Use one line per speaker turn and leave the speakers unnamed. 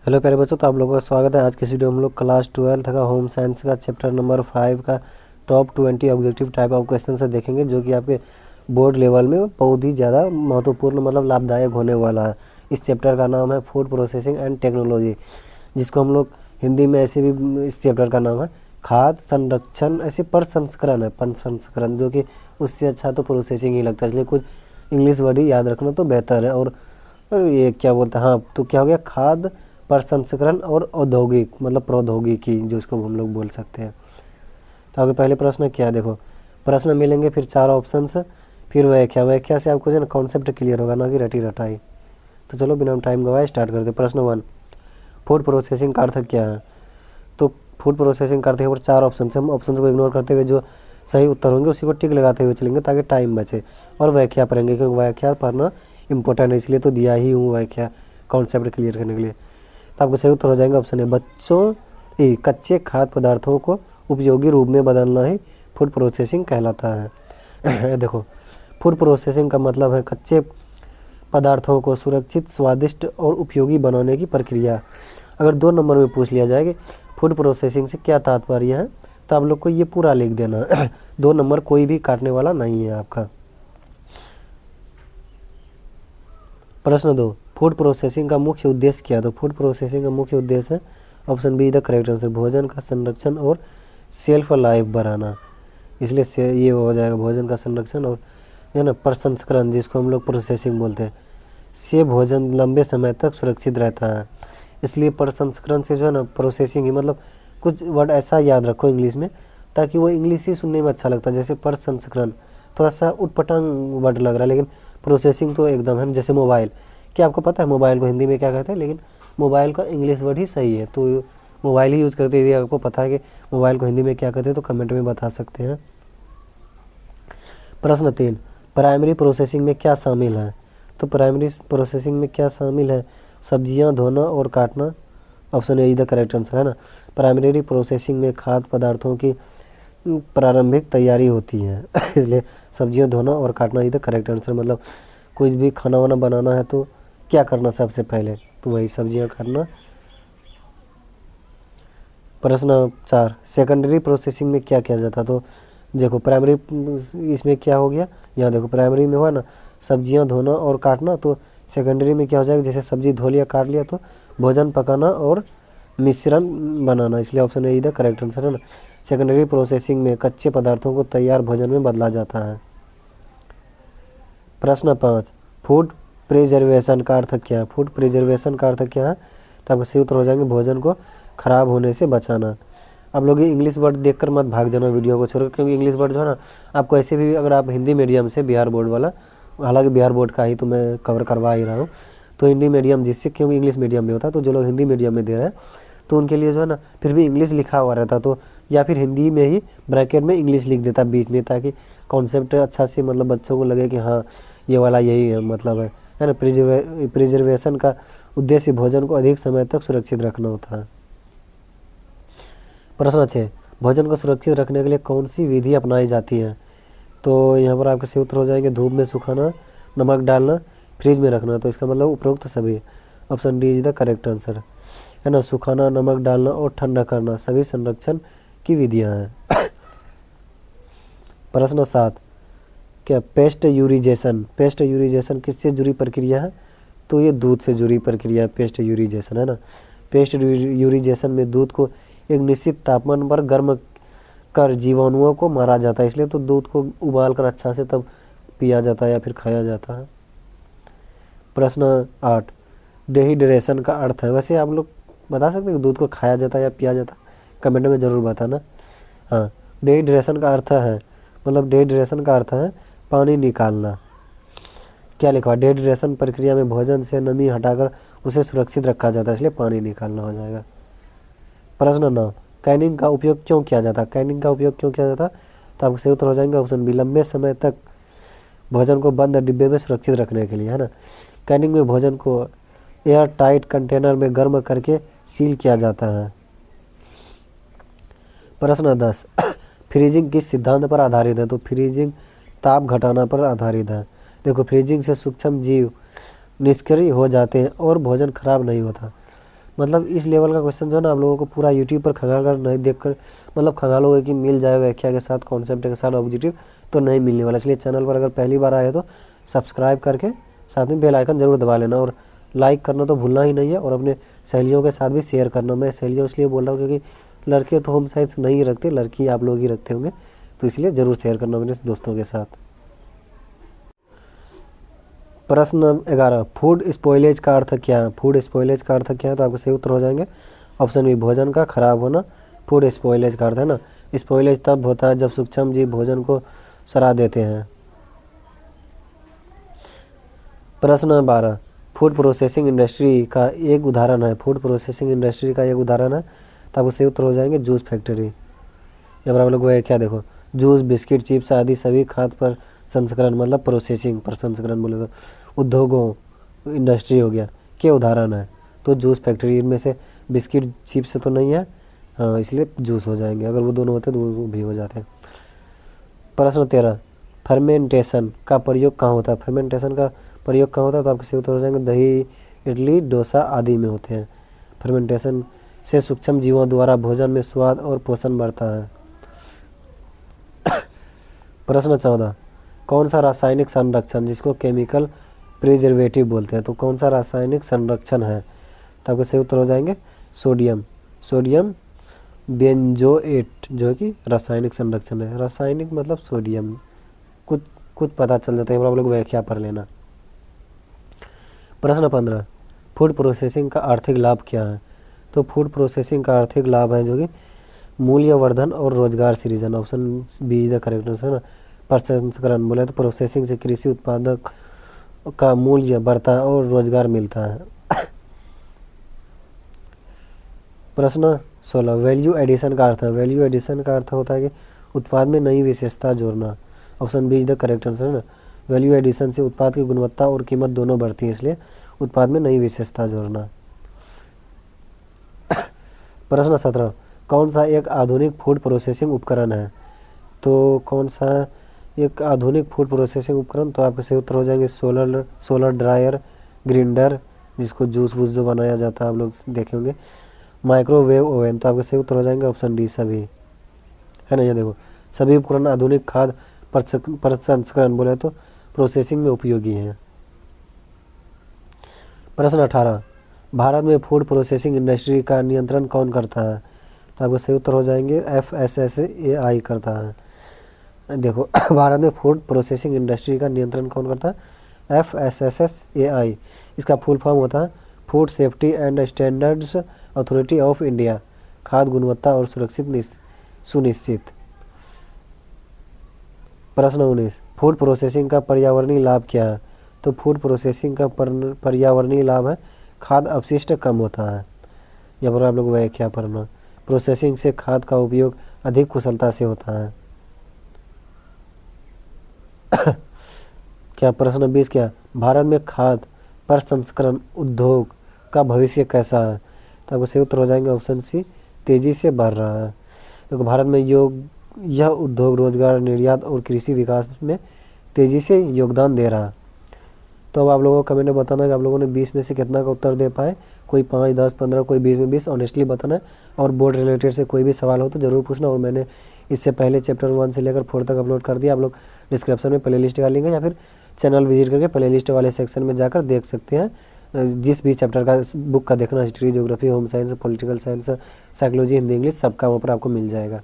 Hello प्यारे बच्चों, तो आप लोगों का स्वागत है। आज की इस वीडियो में हम लोग क्लास 12th का होम साइंस का चैप्टर नंबर 5 का top 20 objective type of question से देखेंगे, जो कि आपके बोर्ड लेवल में बहुत ही ज़्यादा महत्वपूर्ण मतलब लाभदायक होने वाला है। इस चैप्टर का नाम है फूड प्रोसेसिंग एंड टेक्नोलॉजी, जिसको हम लोग हिंदी में ऐसे भी इस चैप्टर का नाम है खाद्य संरक्षण, ऐसे प्रसंस्करण है, प्रसंस्करण, जो कि उससे अच्छा तो प्रोसेसिंग ही लगता है, इसलिए कुछ इंग्लिश वर्ड ही याद रखना तो बेहतर है। और ये क्या बोलते हैं, हाँ, तो क्या हो गया, खाद्य प्रसंस्करण और औद्योगिक मतलब प्रौद्योगिकी, जो इसको हम लोग बोल सकते हैं। तो आगे पहले प्रश्न क्या है, देखो प्रश्न मिलेंगे, फिर 4 ऑप्शन, फिर व्याख्या से आपको जो है ना कॉन्सेप्ट क्लियर होगा, ना कि रटी रटाई। तो चलो बिना टाइम गवाए स्टार्ट करते। प्रश्न 1, फूड प्रोसेसिंग का अर्थ क्या है। तो फूड प्रोसेसिंग करते हैं, 4 ऑप्शन से हम ऑप्शन को इग्नोर करते हुए जो सही उत्तर होंगे उसी को टिक लगाते हुए चलेंगे ताकि टाइम बचे, और व्याख्या पढ़ेंगे क्योंकि व्याख्या पढ़ना इंपॉर्टेंट है, इसलिए तो दिया ही हूँ व्याख्या कॉन्सेप्ट क्लियर करने के लिए। तो आपको सही उत्तर हो जाएंगे ऑप्शन है, बच्चों कच्चे खाद्य पदार्थों को उपयोगी रूप में बदलना ही फूड प्रोसेसिंग कहलाता है। देखो, फूड प्रोसेसिंग का मतलब है कच्चे पदार्थों को सुरक्षित, स्वादिष्ट और उपयोगी बनाने की प्रक्रिया। अगर 2 नंबर में पूछ लिया जाए कि फूड प्रोसेसिंग से क्या तात्पर्य है, तो आप लोग को ये पूरा लिख देना। 2 नंबर कोई भी काटने वाला नहीं है आपका। प्रश्न 2, फूड प्रोसेसिंग का मुख्य उद्देश्य क्या है। तो फूड प्रोसेसिंग का मुख्य उद्देश्य है option be the correct answer, भोजन का संरक्षण और सेल्फ लाइफ बढ़ाना। इसलिए से ये हो जाएगा भोजन का संरक्षण और है ना प्रसंस्करण, जिसको हम लोग प्रोसेसिंग बोलते हैं, से भोजन लंबे समय तक सुरक्षित रहता है। इसलिए प्रसंस्करण से जो है ना प्रोसेसिंग ही, मतलब कुछ वर्ड ऐसा याद रखो इंग्लिश में ताकि वो इंग्लिश ही सुनने में अच्छा लगता है। जैसे प्रसंस्करण थोड़ा सा उटपटांग वर्ड लग रहा है, लेकिन प्रोसेसिंग तो एकदम है। जैसे मोबाइल, क्या आपको पता है मोबाइल को हिंदी में क्या कहते हैं, लेकिन मोबाइल का इंग्लिश वर्ड ही सही है, तो मोबाइल ही यूज़ करते हैं। यदि आपको पता है कि मोबाइल को हिंदी में क्या कहते हैं तो कमेंट में बता सकते हैं। प्रश्न 3, प्राइमरी प्रोसेसिंग में क्या शामिल है। तो प्राइमरी प्रोसेसिंग में क्या शामिल है, सब्जियां धोना और काटना। Option A the correct answer है ना। प्राइमरी प्रोसेसिंग में खाद्य पदार्थों की प्रारंभिक तैयारी होती है। इसलिए सब्जियां धोना और काटना ही द करेक्ट आंसर, मतलब कुछ भी खाना वाना बनाना है तो क्या करना सबसे पहले, तो वही सब्जियां काटना। प्रश्न 4, सेकेंडरी प्रोसेसिंग में क्या किया जाता। तो देखो प्राइमरी इसमें क्या हो गया, यहाँ देखो प्राइमरी में हुआ ना सब्जियां धोना और काटना, तो सेकेंडरी में क्या हो जाएगा, जैसे सब्जी धो लिया काट लिया तो भोजन पकाना और मिश्रण बनाना। इसलिए ऑप्शन ए इधर करेक्ट आंसर है ना। सेकेंडरी प्रोसेसिंग में कच्चे पदार्थों को तैयार भोजन में बदला जाता है। प्रश्न 5, फूड प्रिजर्वेशन का अर्थ क्या है। फूड प्रिजर्वेशन का अर्थ क्या है, तो आपको सही उत्तर हो जाएंगे भोजन को खराब होने से बचाना। आप लोग ये इंग्लिश वर्ड देखकर मत भाग जाना वीडियो को छोड़कर, क्योंकि इंग्लिश वर्ड जो है ना आपको ऐसे भी, अगर आप हिंदी मीडियम से बिहार बोर्ड वाला, हालांकि बिहार बोर्ड का ही तो मैं कवर करवा ही रहा हूँ, तो हिंदी मीडियम जिससे, क्योंकि इंग्लिश मीडियम में होता है, तो जो लोग हिंदी मीडियम में दे रहे हैं तो उनके लिए जो है ना फिर भी इंग्लिश लिखा हुआ रहता, तो या फिर हिंदी में ही ब्रैकेट में इंग्लिश लिख देता बीच में, ताकि कॉन्सेप्ट अच्छा से मतलब बच्चों को लगे कि हाँ ये वाला यही है, मतलब है ना। प्रिजर्वेशन का उद्देश्य भोजन को अधिक समय तक सुरक्षित रखना होता है। प्रश्न 6, भोजन को सुरक्षित रखने के लिए कौन सी विधि अपनाई जाती है। तो यहाँ पर आपके सही उत्तर हो जाएंगे धूप में सुखाना, नमक डालना, फ्रिज में रखना। तो इसका मतलब उपरोक्त सभी, option D is the correct answer है ना। सुखाना, नमक डालना और ठंडा करना सभी संरक्षण की विधियाँ हैं। प्रश्न 7, क्या पेस्ट यूरिजेशन किससे जुड़ी प्रक्रिया है। तो ये दूध से जुड़ी प्रक्रिया है पेस्ट यूरिजेशन, है ना। पेस्ट यूरिजेशन में दूध को एक निश्चित तापमान पर गर्म कर जीवाणुओं को मारा जाता है, इसलिए तो दूध को उबाल कर अच्छा से तब पिया जाता है या फिर खाया जाता है। प्रश्न 8, डिहाइड्रेशन का अर्थ है। वैसे आप लोग बता सकते हैं कि दूध को खाया जाता है या पिया जाता है, कमेंट में ज़रूर बताना। हाँ, डिहाइड्रेशन का अर्थ है, मतलब डिहाइड्रेशन का अर्थ है पानी निकालना। क्या लिखा, डिहाइड्रेशन प्रक्रिया में भोजन से नमी हटाकर उसे सुरक्षित रखा जाता है, इसलिए पानी निकालना हो जाएगा। प्रश्न 9, कैनिंग का उपयोग क्यों किया जाता है। कैनिंग का उपयोग क्यों किया जाता, तो आपको सही उत्तर हो जाएंगे ऑप्शन बी, लंबे समय तक भोजन को बंद डिब्बे में सुरक्षित रखने के लिए, है ना। कैनिंग में भोजन को एयर टाइट कंटेनर में गर्म करके सील किया जाता है। प्रश्न 10, फ्रीजिंग किस सिद्धांत पर आधारित है। तो फ्रीजिंग ताप घटाना पर आधारित है। देखो फ्रीजिंग से सूक्ष्म जीव निष्क्रिय हो जाते हैं और भोजन खराब नहीं होता। मतलब इस लेवल का क्वेश्चन जो है ना आप लोगों को पूरा यूट्यूब पर खंगाल कर नहीं देख कर, मतलब खंगालोगे कि मिल जाए व्याख्या के साथ, कॉन्सेप्ट के साथ ऑब्जेक्टिव, तो नहीं मिलने वाला। इसलिए चैनल पर अगर पहली बार आए तो सब्सक्राइब करके साथ में बेल आइकन जरूर दबा लेना, और लाइक करना तो भूलना ही नहीं है, और अपने सहेलियों के साथ भी शेयर करना। मैं सहेलियों इसलिए बोल रहा हूँ क्योंकि लड़के तो होम साइंस नहीं रखते, लड़की आप लोग ही रखते होंगे, तो इसलिए ज़रूर शेयर करना मेरे दोस्तों के साथ। प्रश्न 11, फूड स्पॉइलेज का अर्थ क्या है? फूड स्पॉइलेज का अर्थ क्या है? तो आपको सही उत्तर हो जाएंगे ऑप्शन बी, भोजन का खराब होना। फूड स्पॉइलेज का अर्थ है ना, स्पॉइलेज तब होता है जब सूक्ष्म जीव भोजन को सड़ा देते हैं। प्रश्न 12, फूड प्रोसेसिंग इंडस्ट्री का एक उदाहरण है। फूड प्रोसेसिंग इंडस्ट्री का एक उदाहरण है, तो आपको सही उत्तर हो जाएंगे जूस फैक्ट्री। यहाँ पर आप लोग वो क्या देखो, जूस, बिस्किट, चिप्स आदि सभी खाद्य पर संस्करण, मतलब प्रोसेसिंग पर संस्करण बोले तो उद्योगों, इंडस्ट्री हो गया, के उदाहरण है। तो जूस फैक्ट्री, इनमें से बिस्किट चिप्स तो नहीं है, हाँ, इसलिए जूस हो जाएंगे। अगर वो दोनों होते तो वो भी हो जाते हैं। प्रश्न 13, फर्मेंटेशन का प्रयोग कहाँ होता है? फर्मेंटेशन का प्रयोग कहाँ होता है? तो आपके सही उत्तर हो जाएंगे दही, इडली, डोसा आदि में होते हैं। फर्मेंटेशन से सूक्ष्म जीवों द्वारा भोजन में स्वाद और पोषण बढ़ता है। प्रश्न 14, कौन सा रासायनिक संरक्षण, जिसको केमिकल प्रिजर्वेटिव बोलते हैं, तो कौन सा रासायनिक संरक्षण है? तो आपके सही उत्तर हो जाएंगे सोडियम, सोडियम बेंजोएट, जो कि रासायनिक संरक्षण है। रासायनिक मतलब सोडियम, कुछ कुछ पता चल जाता है, आप लोग व्याख्या पढ़ लेना। प्रश्न 15, फूड प्रोसेसिंग का आर्थिक लाभ क्या है? तो फूड प्रोसेसिंग का आर्थिक लाभ है जो कि मूल्यवर्धन और रोजगार सृजन। Option B is the correct answer है ना। प्रसंस्करण बोले तो प्रोसेसिंग से कृषि उत्पादक का मूल्य बढ़ता है और रोजगार मिलता है। प्रश्न 16, वैल्यू एडिशन का अर्थ है। वैल्यू एडिशन का अर्थ होता है कि उत्पाद में नई विशेषता जोड़ना। Option B is the correct answer है ना। वैल्यू एडिशन से उत्पाद की गुणवत्ता और कीमत दोनों बढ़ती है, इसलिए उत्पाद में नई विशेषता जोड़ना। प्रश्न 17, कौन सा एक आधुनिक फूड प्रोसेसिंग उपकरण है? तो कौन सा एक आधुनिक फूड प्रोसेसिंग उपकरण? तो आपके सही उत्तर हो जाएंगे सोलर ड्रायर, ग्राइंडर, जिसको जूस वूस जो बनाया जाता है आप लोग देखे होंगे, माइक्रोवेव ओवन। तो आपके सही उत्तर हो जाएंगे ऑप्शन डी सभी, है ना। ये देखो, सभी उपकरण आधुनिक खाद्य प्रसंस्करण बोले तो प्रोसेसिंग में उपयोगी हैं। प्रश्न 18, भारत में फूड प्रोसेसिंग इंडस्ट्री का नियंत्रण कौन करता है? तो आपको सही उत्तर हो जाएंगे FSSAI करता है। देखो भारत में फूड प्रोसेसिंग इंडस्ट्री का नियंत्रण कौन करता है? FSSAI, इसका फुल फॉर्म होता है food safety and standards authority of India, खाद्य गुणवत्ता और सुनिश्चित। प्रश्न 19, फूड प्रोसेसिंग का पर्यावरणीय लाभ क्या है? तो फूड प्रोसेसिंग का पर्यावरणीय लाभ है खाद्य अपशिष्ट कम होता है। यहाँ पर आप लोग व्याख्या पढ़ना। प्रोसेसिंग से खाद्य का उपयोग अधिक कुशलता से होता है। क्या प्रश्न 20, क्या भारत में खाद्य प्रसंस्करण उद्योग का भविष्य कैसा है? तो आपको सही उत्तर हो जाएंगे ऑप्शन सी, तेजी से बढ़ रहा है। क्योंकि भारत में यह उद्योग रोजगार, निर्यात और कृषि विकास में तेजी से योगदान दे रहा है। तो अब आप लोगों को कमेंट में बताना कि आप लोगों ने 20 में से कितना का उत्तर दे पाए। कोई 5, 10, 15, कोई 20 में 20 ऑनेस्टली बताना है। और बोर्ड रिलेटेड से कोई भी सवाल हो तो ज़रूर पूछना। और मैंने इससे पहले चैप्टर 1 से लेकर 4 तक अपलोड कर दिया, आप लोग डिस्क्रिप्शन में प्ले लिस्ट का लिंक है, या फिर चैनल विजिट करके प्ले लिस्ट वाले सेक्शन में जाकर देख सकते हैं। जिस भी चैप्टर का बुक का देखना, history, geography, home science, political science, psychology, Hindi, English, सबका वहाँ पर आपको मिल जाएगा।